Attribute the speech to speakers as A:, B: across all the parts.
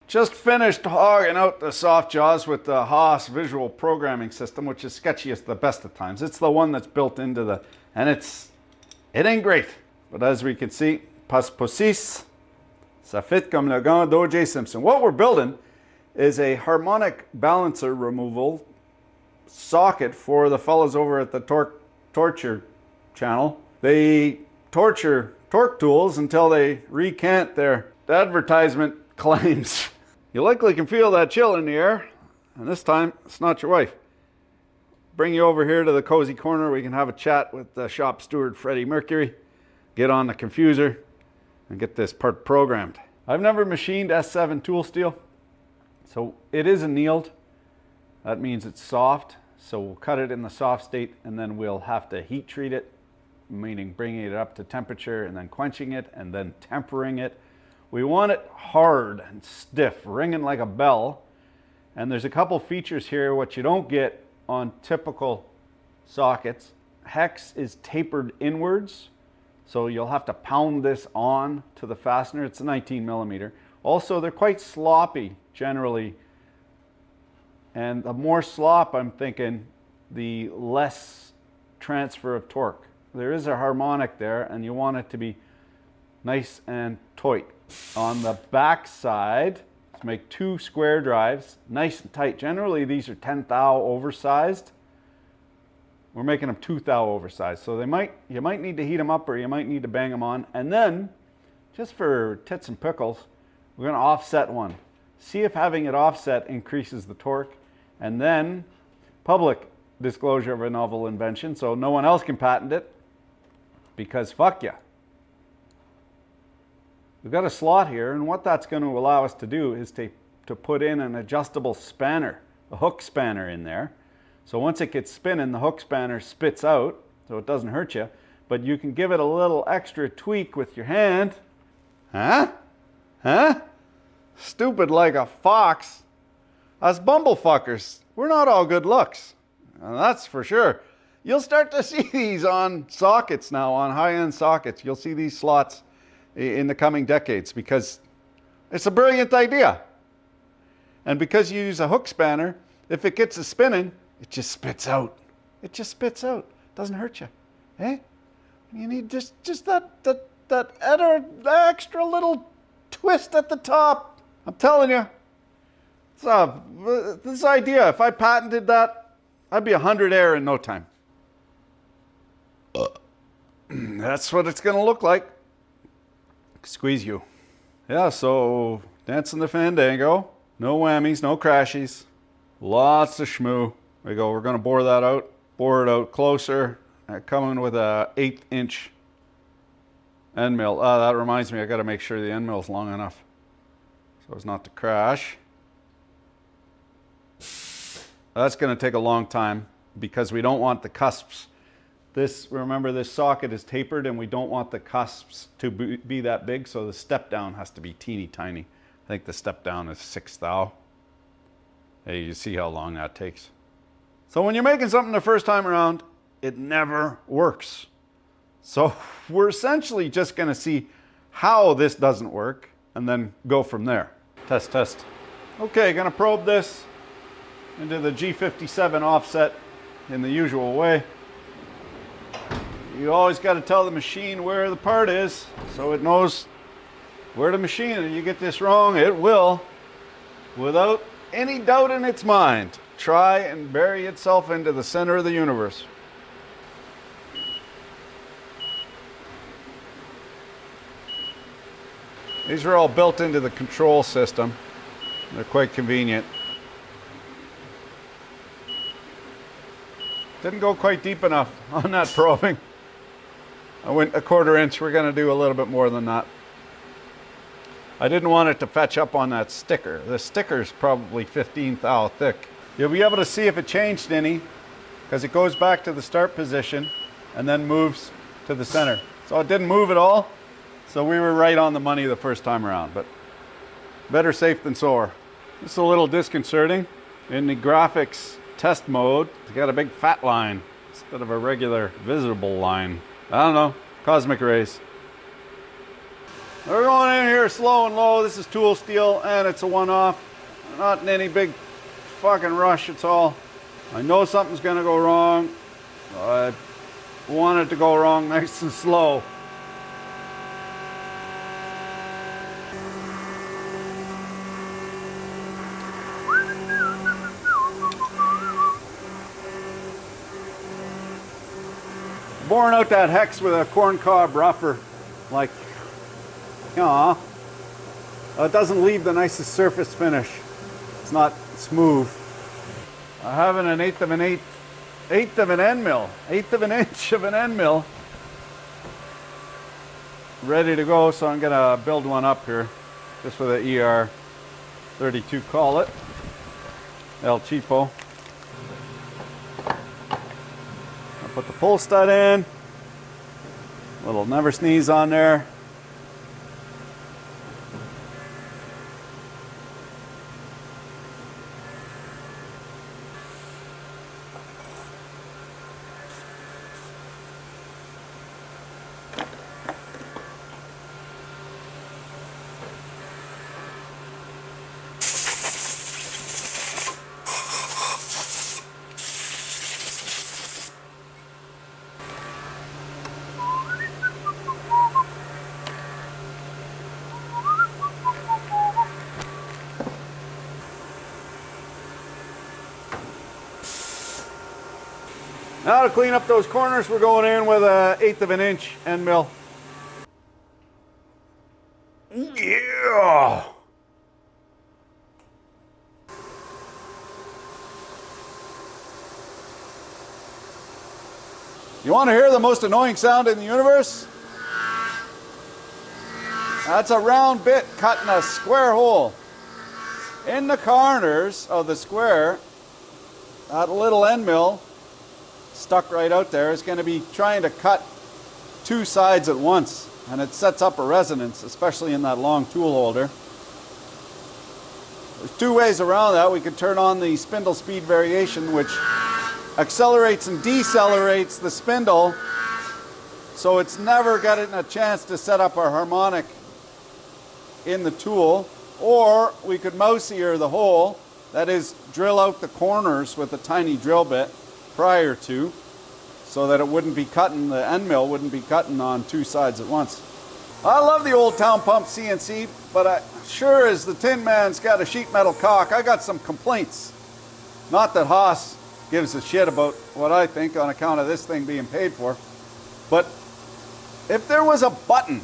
A: Just finished hogging out the soft jaws with the Haas visual programming system, which is sketchy at the best of times. It's the one that's built into the, and it ain't great. But as we can see, pas posis, ça fit comme le gant d'O.J. Simpson. What we're building is a harmonic balancer removal socket for the fellas over at the Torture channel. They torture torque tools until they recant their advertisement claims. You likely can feel that chill in the air, and this time it's not your wife. Bring you over here to the cozy corner. We can have a chat with the shop steward, Freddie Mercury, get on the confuser, and get this part programmed. I've never machined S7 tool steel, so it is annealed. That means it's soft, so we'll cut it in the soft state, and then we'll have to heat treat it, meaning bringing it up to temperature and then quenching it and then tempering it. We want it hard and stiff, ringing like a bell. And there's a couple features here what you don't get on typical sockets. Hex is tapered inwards, so you'll have to pound this on to the fastener. It's a 19 millimeter. Also, they're quite sloppy generally. And the more slop, I'm thinking, the less transfer of torque. There is a harmonic there, and you want it to be nice and tight. On the back side, let's make 2 square drives, nice and tight. Generally, these are 10 thou oversized. We're making them 2 thou oversized, so you might need to heat them up, or you might need to bang them on. And then, just for tits and pickles, we're going to offset one. See if having it offset increases the torque. And then, public disclosure of a novel invention, so no one else can patent it, because fuck ya. We've got a slot here, and what that's going to allow us to do is to put in an adjustable spanner, a hook spanner in there. So once it gets spinning, the hook spanner spits out, so it doesn't hurt you, but you can give it a little extra tweak with your hand. Huh? Huh? Stupid like a fox. Us bumblefuckers, we're not all good looks. And that's for sure. You'll start to see these on sockets now, on high-end sockets. You'll see these slots in the coming decades because it's a brilliant idea. And because you use a hook spanner, if it gets a spinning, it just spits out. It just spits out. Doesn't hurt you. Eh? You need just that extra little twist at the top. I'm telling you. This idea, if I patented that, I'd be 100 air in no time. That's what it's going to look like. Squeeze you. Yeah, so dancing the fandango. No whammies, no crashies. Lots of schmoo. There you go. We're going to bore that out. Bore it out closer. Coming with a 1/8 inch end mill. That reminds me, I got to make sure the end mill's long enough so as not to crash. That's going to take a long time because we don't want the cusps. Remember, this socket is tapered and we don't want the cusps to be that big, so the step down has to be teeny tiny. I think the step down is 6 thou. Hey, you see how long that takes. So when you're making something the first time around, it never works. So we're essentially just going to see how this doesn't work and then go from there. Test, test. Okay, going to probe this into the G57 offset in the usual way. You always got to tell the machine where the part is so it knows where to machine it. If you get this wrong, it will, without any doubt in its mind, try and bury itself into the center of the universe. These are all built into the control system. They're quite convenient. Didn't go quite deep enough on that probing. I went 1/4 inch. We're going to do a little bit more than that. I didn't want it to fetch up on that sticker. The sticker's probably 15 thou thick. You'll be able to see if it changed any because it goes back to the start position and then moves to the center. So it didn't move at all. So we were right on the money the first time around, but better safe than sorry. It's a little disconcerting. In the graphics test mode, it's got a big fat line instead of a regular visible line. I don't know, cosmic rays. We're going in here slow and low. This is tool steel and it's a one-off. Not in any big fucking rush at all. I know something's gonna go wrong. I want it to go wrong nice and slow. Boring out that hex with a corncob rougher, like, it doesn't leave the nicest surface finish. It's not smooth. I have an eighth of an end mill, eighth of an inch of an end mill, ready to go. So I'm gonna build one up here, just with an ER 32 collet, El Cheapo. I'll put the pull stud in, little never sneeze on there. Now to clean up those corners, we're going in with an eighth of an inch end mill. Yeah! You want to hear the most annoying sound in the universe? That's a round bit cutting a square hole. In the corners of the square, that little end mill stuck right out there is going to be trying to cut two sides at once, and it sets up a resonance, especially in that long tool holder. There's two ways around that. We could turn on the spindle speed variation, which accelerates and decelerates the spindle so it's never getting a chance to set up a harmonic in the tool. Or we could mouse ear the hole, that is, drill out the corners with a tiny drill bit prior to, so that it wouldn't be cutting, the end mill wouldn't be cutting on two sides at once. I love the old town pump CNC, but I sure as the Tin Man's got a sheet metal cock, I got some complaints. Not that Haas gives a shit about what I think on account of this thing being paid for, but if there was a button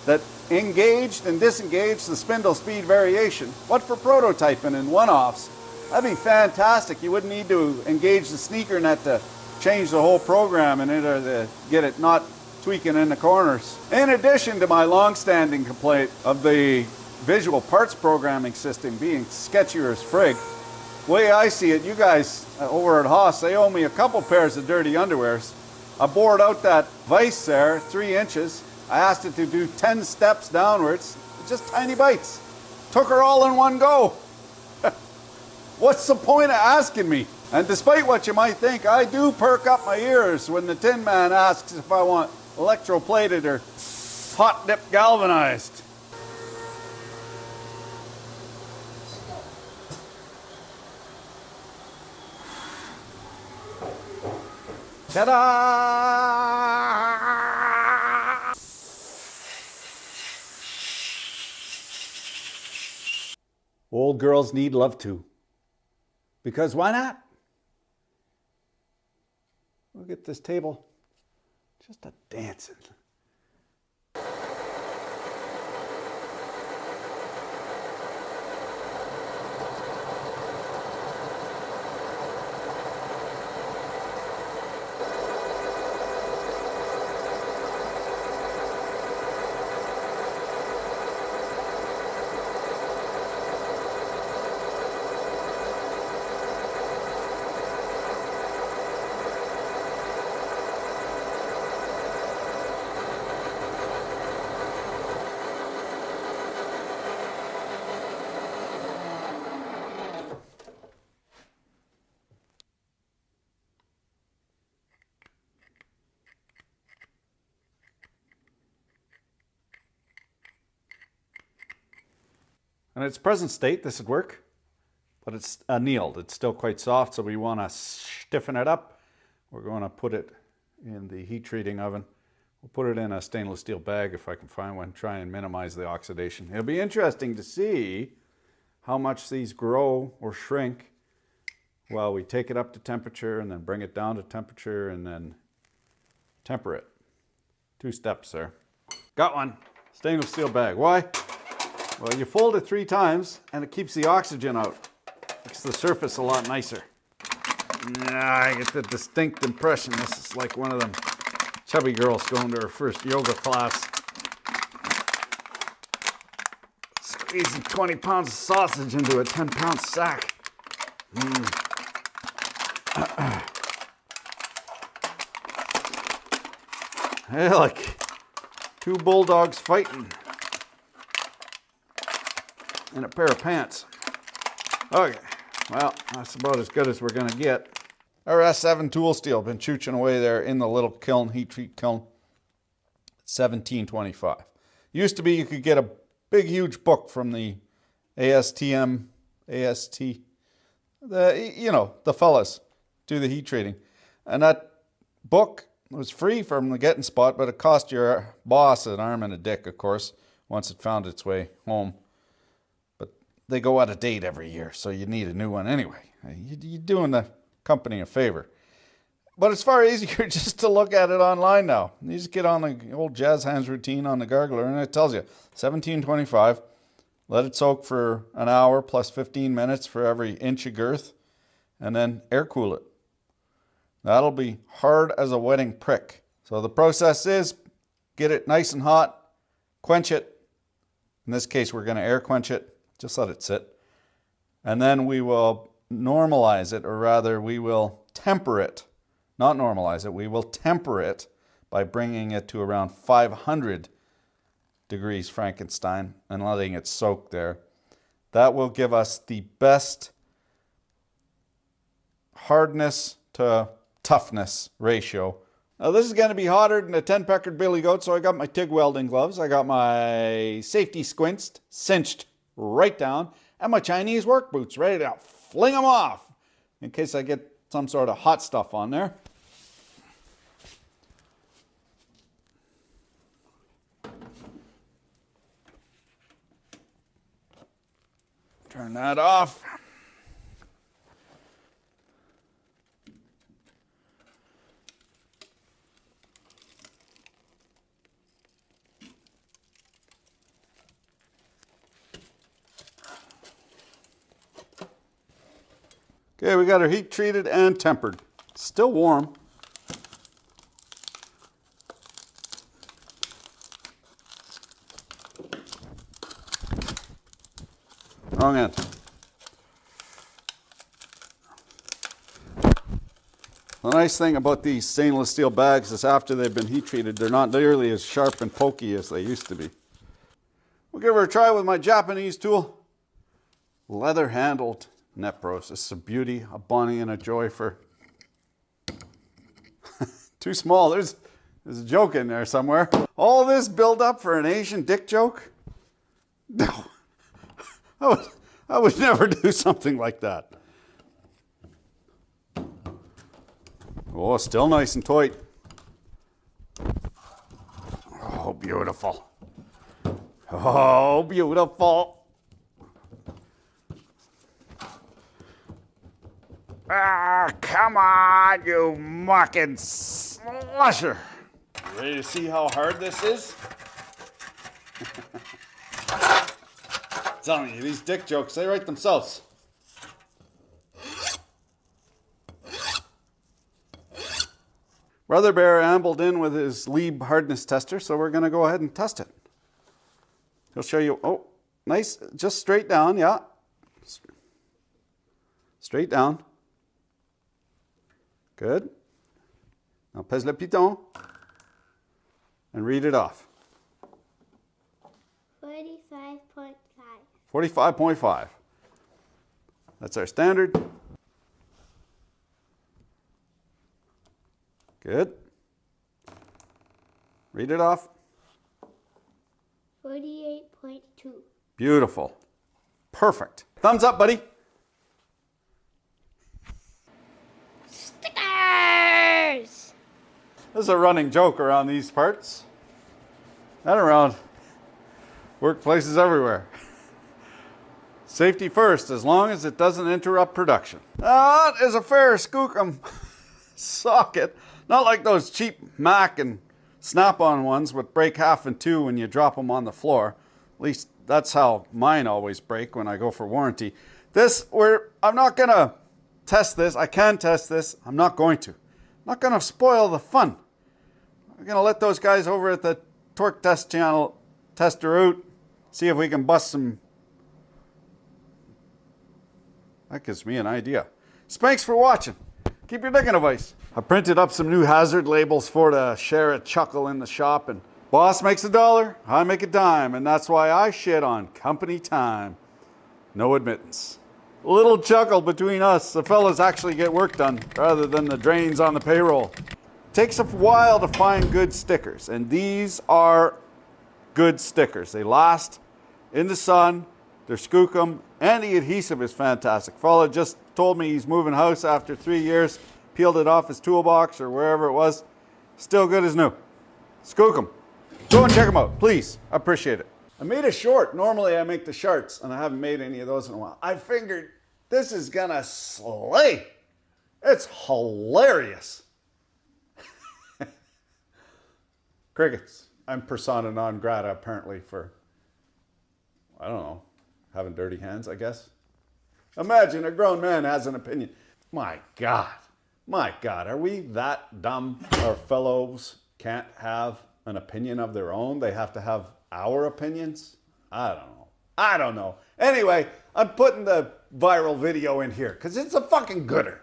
A: that engaged and disengaged the spindle speed variation, what for prototyping and one-offs, that'd be fantastic. You wouldn't need to engage the sneaker net to change the whole program in order to get it not tweaking in the corners. In addition to my long-standing complaint of the visual parts programming system being sketchier as frig, the way I see it, you guys over at Haas, they owe me a couple pairs of dirty underwears. I bored out that vise there, 3 inches. I asked it to do 10 steps downwards, just tiny bites. Took her all in one go. What's the point of asking me? And despite what you might think, I do perk up my ears when the Tin Man asks if I want electroplated or hot dip galvanized. Ta-da! Old girls need love too. Because why not? Look at this table, just a dancing. In its present state, this would work, but it's annealed. It's still quite soft, so we want to stiffen it up. We're going to put it in the heat treating oven. We'll put it in a stainless steel bag if I can find one, try and minimize the oxidation. It'll be interesting to see how much these grow or shrink while we take it up to temperature and then bring it down to temperature and then temper it. 2 steps there. Got one. Stainless steel bag. Why? Well, you fold it 3 times and it keeps the oxygen out. Makes the surface a lot nicer. I get the distinct impression this is like one of them chubby girls going to her first yoga class. Squeezing 20 pounds of sausage into a 10-pound sack. Hey, like 2 bulldogs fighting in a pair of pants. Okay, well, that's about as good as we're gonna get. RS7 tool steel, been chooching away there in the little kiln, heat treat kiln. 1725. Used to be you could get a big huge book from the ASTM, AST, the fellas do the heat treating. And that book was free from the getting spot, but it cost your boss an arm and a dick, of course, once it found its way home. But they go out of date every year, so you need a new one anyway. You're doing the company a favor. But it's far easier just to look at it online now. You just get on the old jazz hands routine on the gargler and it tells you 1725. Let it soak for an hour plus 15 minutes for every inch of girth and then air cool it. That'll be hard as a wetting prick. So the process is get it nice and hot, quench it. In this case, we're going to air quench it. Just let it sit. And then we will normalize it, or rather we will temper it. Not normalize it, we will temper it by bringing it to around 500 degrees Frankenstein and letting it soak there. That will give us the best hardness to toughness ratio. Now this is going to be hotter than a 10-peckered billy goat, so I got my TIG welding gloves, I got my safety squints cinched right down, and my Chinese work boots ready to fling them off in case I get some sort of hot stuff on there. Turn that off. Okay, we got our heat treated and tempered. Still warm. Wrong end. The nice thing about these stainless steel bags is after they've been heat treated, they're not nearly as sharp and pokey as they used to be. We'll give her a try with my Japanese tool. Leather handled Nepros. This is a beauty, a bonnie and a joy for... Too small. There's a joke in there somewhere. All this build up for an Asian dick joke? No. I would never do something like that. Oh, still nice and tight. Oh, beautiful. Oh, beautiful. Ah, come on, you mucking slusher. Ready to see how hard this is? Telling you, these dick jokes, they write themselves. Brother Bear ambled in with his Lieb hardness tester, so we're going to go ahead and test it. He'll show you, oh, nice, just straight down, yeah. Straight down. Good. Now pèse le piton and read it off.
B: 45.5.
A: 45.5. That's our standard. Good. Read it off.
B: 48.2.
A: Beautiful. perfect. Thumbs up, buddy.
B: Stickers!
A: This is a running joke around these parts and around workplaces everywhere. Safety first, as long as it doesn't interrupt production. That is a fair skookum socket. Not like those cheap Mac and Snap-on ones which break half in two when you drop them on the floor. At least that's how mine always break when I go for warranty. I'm not gonna test this. I can test this. I'm not going to. I'm not gonna spoil the fun. I'm gonna let those guys over at the Torque Test channel test her out. See if we can bust some. That gives me an idea. Thanks for watching. Keep your dick in a vice. I printed up some new hazard labels for to share a chuckle in the shop, and boss makes $1, I make a dime, and that's why I shit on company time. No admittance. A little chuckle between us. The fellas actually get work done rather than the drains on the payroll. Takes a while to find good stickers, and these are good stickers. They last in the sun, they're skookum, and the adhesive is fantastic. Fella just told me he's moving house after 3 years, peeled it off his toolbox or wherever it was. Still good as new. Skookum. Go and check them out, please. I appreciate it. I made a short. Normally I make the shorts, and I haven't made any of those in a while. I figured this is gonna slay. It's hilarious. Crickets. I'm persona non grata apparently for, I don't know, having dirty hands, I guess. Imagine a grown man has an opinion. My God, are we that dumb? Our fellows can't have an opinion of their own. They have to have our opinions. I don't know. Anyway, I'm putting the viral video in here because it's a fucking gooder.